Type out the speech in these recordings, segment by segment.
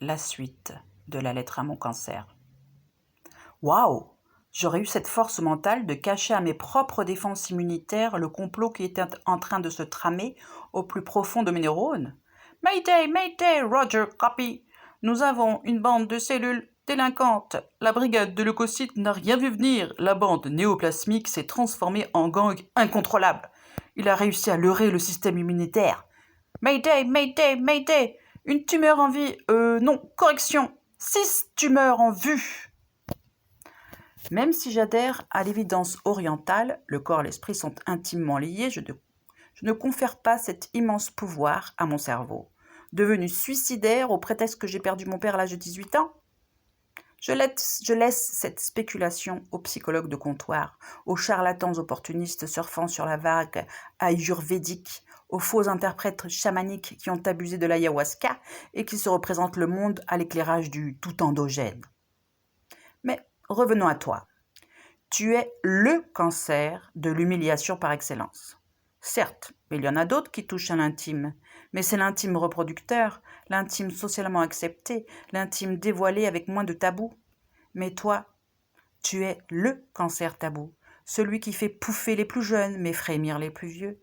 la suite de la lettre à mon cancer. Waouh! J'aurais eu cette force mentale de cacher à mes propres défenses immunitaires le complot qui était en train de se tramer au plus profond de mes neurones. Mayday, Mayday, Roger, copy. Nous avons une bande de cellules délinquantes. La brigade de leucocytes n'a rien vu venir. La bande néoplasmique s'est transformée en gang incontrôlable. Il a réussi à leurrer le système immunitaire. Mayday, Mayday, Mayday. Une tumeur en vie. Non, correction. 6 tumeurs en vue. Même si j'adhère à l'évidence orientale, le corps et l'esprit sont intimement liés, je ne confère pas cet immense pouvoir à mon cerveau. Devenu suicidaire au prétexte que j'ai perdu mon père à l'âge de 18 ans, je laisse cette spéculation aux psychologues de comptoir, aux charlatans opportunistes surfant sur la vague ayurvédique, aux faux interprètes chamaniques qui ont abusé de l'ayahuasca et qui se représentent le monde à l'éclairage du tout endogène. Mais revenons à toi. Tu es le cancer de l'humiliation par excellence. Certes, il y en a d'autres qui touchent à l'intime, mais c'est l'intime reproducteur, l'intime socialement accepté, l'intime dévoilé avec moins de tabous. Mais toi, tu es le cancer tabou, celui qui fait pouffer les plus jeunes mais frémir les plus vieux,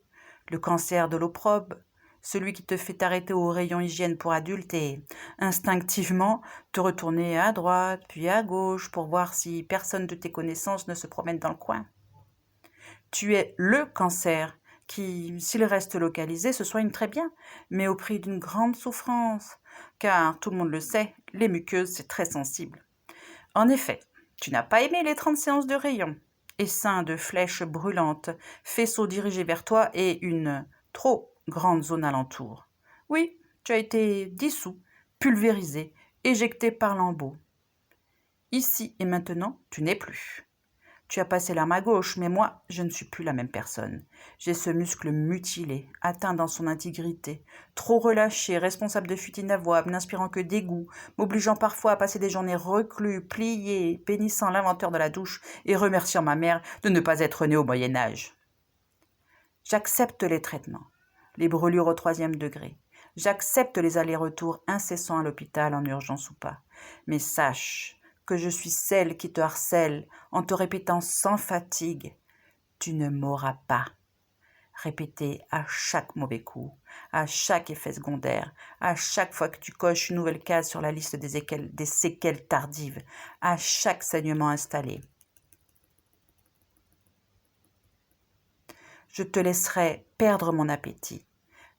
le cancer de l'opprobre, celui qui te fait arrêter au rayon hygiène pour adultes et, instinctivement, te retourner à droite puis à gauche pour voir si personne de tes connaissances ne se promène dans le coin. Tu es le cancer qui, s'il reste localisé, se soigne très bien, mais au prix d'une grande souffrance, car, tout le monde le sait, les muqueuses, c'est très sensible. En effet, tu n'as pas aimé les 30 séances de rayons, essaims de flèches brûlantes, faisceaux dirigés vers toi et une trop grande zone alentour. Oui, tu as été dissous, pulvérisé, éjecté par lambeaux. Ici et maintenant, tu n'es plus. Tu as passé l'arme à gauche, mais moi, je ne suis plus la même personne. J'ai ce muscle mutilé, atteint dans son intégrité, trop relâché, responsable de fuites inavouables, n'inspirant que dégoût, m'obligeant parfois à passer des journées reclus, plié, bénissant l'inventeur de la douche et remerciant ma mère de ne pas être née au Moyen-Âge. J'accepte les traitements, les brûlures au 3e degré. J'accepte les allers-retours incessants à l'hôpital en urgence ou pas. Mais sache que je suis celle qui te harcèle en te répétant sans fatigue « Tu ne m'auras pas ». Répété à chaque mauvais coup, à chaque effet secondaire, à chaque fois que tu coches une nouvelle case sur la liste des séquelles tardives, à chaque saignement installé. Je te laisserai perdre mon appétit,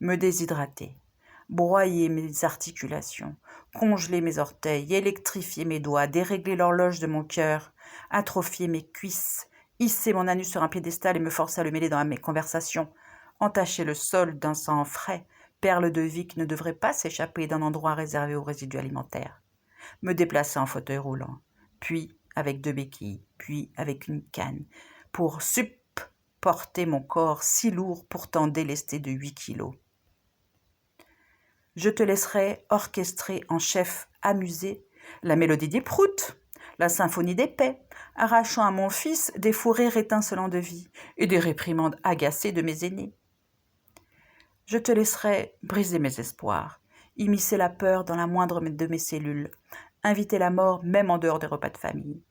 me déshydrater, broyer mes articulations, congeler mes orteils, électrifier mes doigts, dérégler l'horloge de mon cœur, atrophier mes cuisses, hisser mon anus sur un piédestal et me forcer à le mêler dans mes conversations, entacher le sol d'un sang frais, perle de vie qui ne devrait pas s'échapper d'un endroit réservé aux résidus alimentaires, me déplacer en fauteuil roulant, puis avec 2 béquilles, puis avec une canne, pour porter mon corps si lourd pourtant délesté de 8 kilos. Je te laisserai orchestrer en chef amusé la mélodie des proutes, la symphonie des paix, arrachant à mon fils des fous rires étincelants de vie et des réprimandes agacées de mes aînés. Je te laisserai briser mes espoirs, immiscer la peur dans la moindre de mes cellules, inviter la mort même en dehors des repas de famille.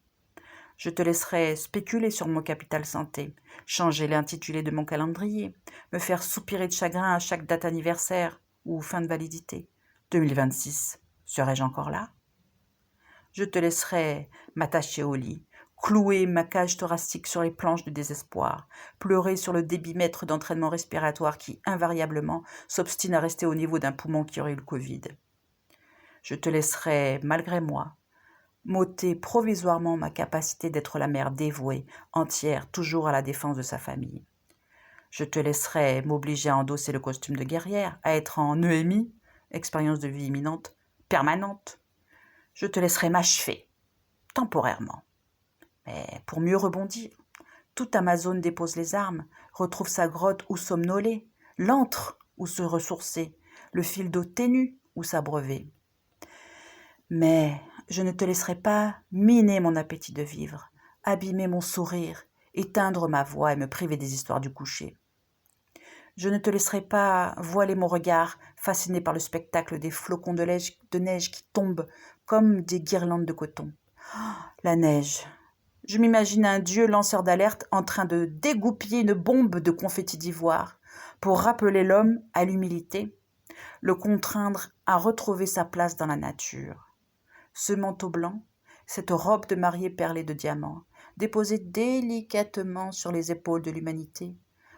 Je te laisserai spéculer sur mon capital santé, changer l'intitulé de mon calendrier, me faire soupirer de chagrin à chaque date anniversaire ou fin de validité. 2026, serai-je encore là? Je te laisserai m'attacher au lit, clouer ma cage thoracique sur les planches du désespoir, pleurer sur le débitmètre d'entraînement respiratoire qui, invariablement, s'obstine à rester au niveau d'un poumon qui aurait eu le Covid. Je te laisserai, malgré moi, m'ôter provisoirement ma capacité d'être la mère dévouée, entière, toujours à la défense de sa famille. Je te laisserai m'obliger à endosser le costume de guerrière, à être en EMI, expérience de vie imminente, permanente. Je te laisserai m'achever, temporairement. Mais pour mieux rebondir, toute Amazone dépose les armes, retrouve sa grotte où somnoler, l'antre où se ressourcer, le fil d'eau ténu où s'abreuver. Mais je ne te laisserai pas miner mon appétit de vivre, abîmer mon sourire, éteindre ma voix et me priver des histoires du coucher. Je ne te laisserai pas voiler mon regard fasciné par le spectacle des flocons de neige qui tombent comme des guirlandes de coton. La neige. Je m'imagine un dieu lanceur d'alerte en train de dégoupiller une bombe de confettis d'ivoire pour rappeler l'homme à l'humilité, le contraindre à retrouver sa place dans la nature. Ce manteau blanc, cette robe de mariée perlée de diamants, déposée délicatement sur les épaules de l'humanité,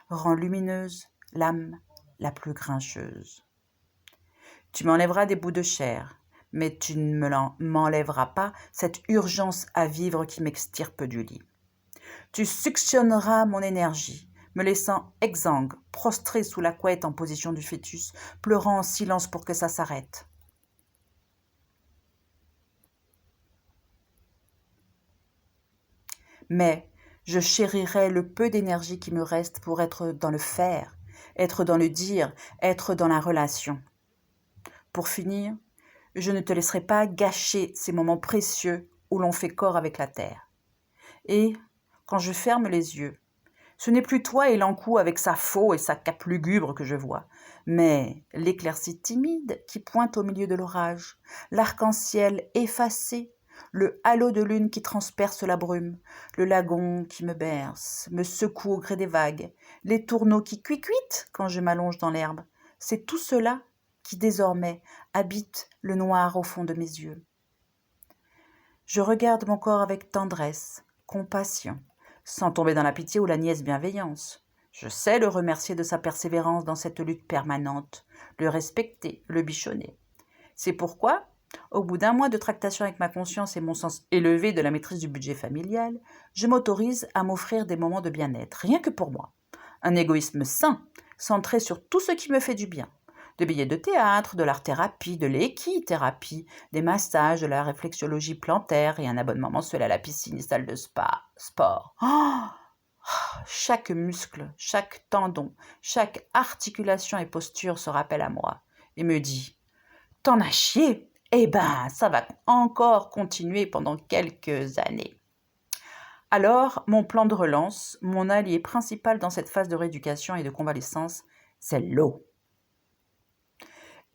rend lumineuse l'âme la plus grincheuse. Tu m'enlèveras des bouts de chair, mais tu ne m'enlèveras pas cette urgence à vivre qui m'extirpe du lit. Tu suctionneras mon énergie, me laissant exsangue, prostré sous la couette en position du fœtus, pleurant en silence pour que ça s'arrête. Mais je chérirai le peu d'énergie qui me reste pour être dans le faire, être dans le dire, être dans la relation. Pour finir, je ne te laisserai pas gâcher ces moments précieux où l'on fait corps avec la terre. Et, quand je ferme les yeux, ce n'est plus toi et l'encou avec sa faux et sa cape lugubre que je vois, mais l'éclaircie timide qui pointe au milieu de l'orage, l'arc-en-ciel effacé, le halo de lune qui transperce la brume, le lagon qui me berce, me secoue au gré des vagues, les tourneaux qui cuicuitent quand je m'allonge dans l'herbe. C'est tout cela qui désormais habite le noir au fond de mes yeux. Je regarde mon corps avec tendresse, compassion, sans tomber dans la pitié ou la niaise bienveillance. Je sais le remercier de sa persévérance dans cette lutte permanente, le respecter, le bichonner. C'est pourquoi, au bout d'un mois de tractation avec ma conscience et mon sens élevé de la maîtrise du budget familial, je m'autorise à m'offrir des moments de bien-être, rien que pour moi. Un égoïsme sain, centré sur tout ce qui me fait du bien. De billets de théâtre, de l'art-thérapie, de l'équithérapie, des massages, de la réflexologie plantaire et un abonnement mensuel à la piscine et salle de sport. Chaque muscle, chaque tendon, chaque articulation et posture se rappelle à moi et me dit « T'en as chié ? Eh ben, ça va encore continuer pendant quelques années. » Alors, mon plan de relance, mon allié principal dans cette phase de rééducation et de convalescence, c'est l'eau.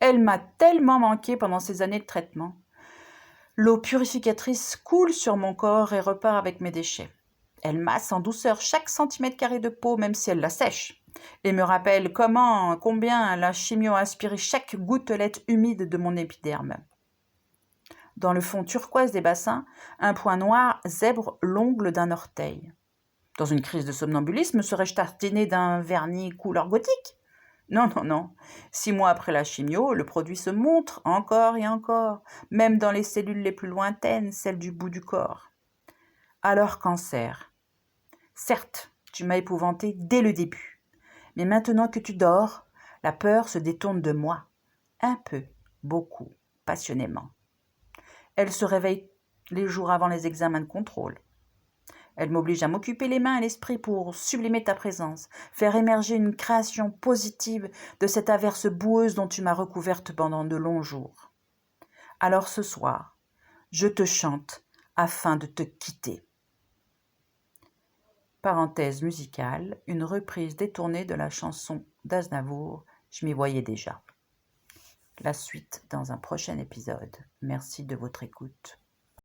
Elle m'a tellement manqué pendant ces années de traitement. L'eau purificatrice coule sur mon corps et repart avec mes déchets. Elle masse en douceur chaque centimètre carré de peau, même si elle la sèche, et me rappelle combien la chimio a aspiré chaque gouttelette humide de mon épiderme. Dans le fond turquoise des bassins, un point noir zèbre l'ongle d'un orteil. Dans une crise de somnambulisme, serais-je tartinée d'un vernis couleur gothique ? Non, non, non. 6 mois après la chimio, le produit se montre encore et encore, même dans les cellules les plus lointaines, celles du bout du corps. Alors cancer. Certes, tu m'as épouvantée dès le début, mais maintenant que tu dors, la peur se détourne de moi. Un peu, beaucoup, passionnément. Elle se réveille les jours avant les examens de contrôle. Elle m'oblige à m'occuper les mains et l'esprit pour sublimer ta présence, faire émerger une création positive de cette averse boueuse dont tu m'as recouverte pendant de longs jours. Alors ce soir, je te chante afin de te quitter. Parenthèse musicale, une reprise détournée de la chanson d'Aznavour, je m'y voyais déjà. La suite dans un prochain épisode. Merci de votre écoute.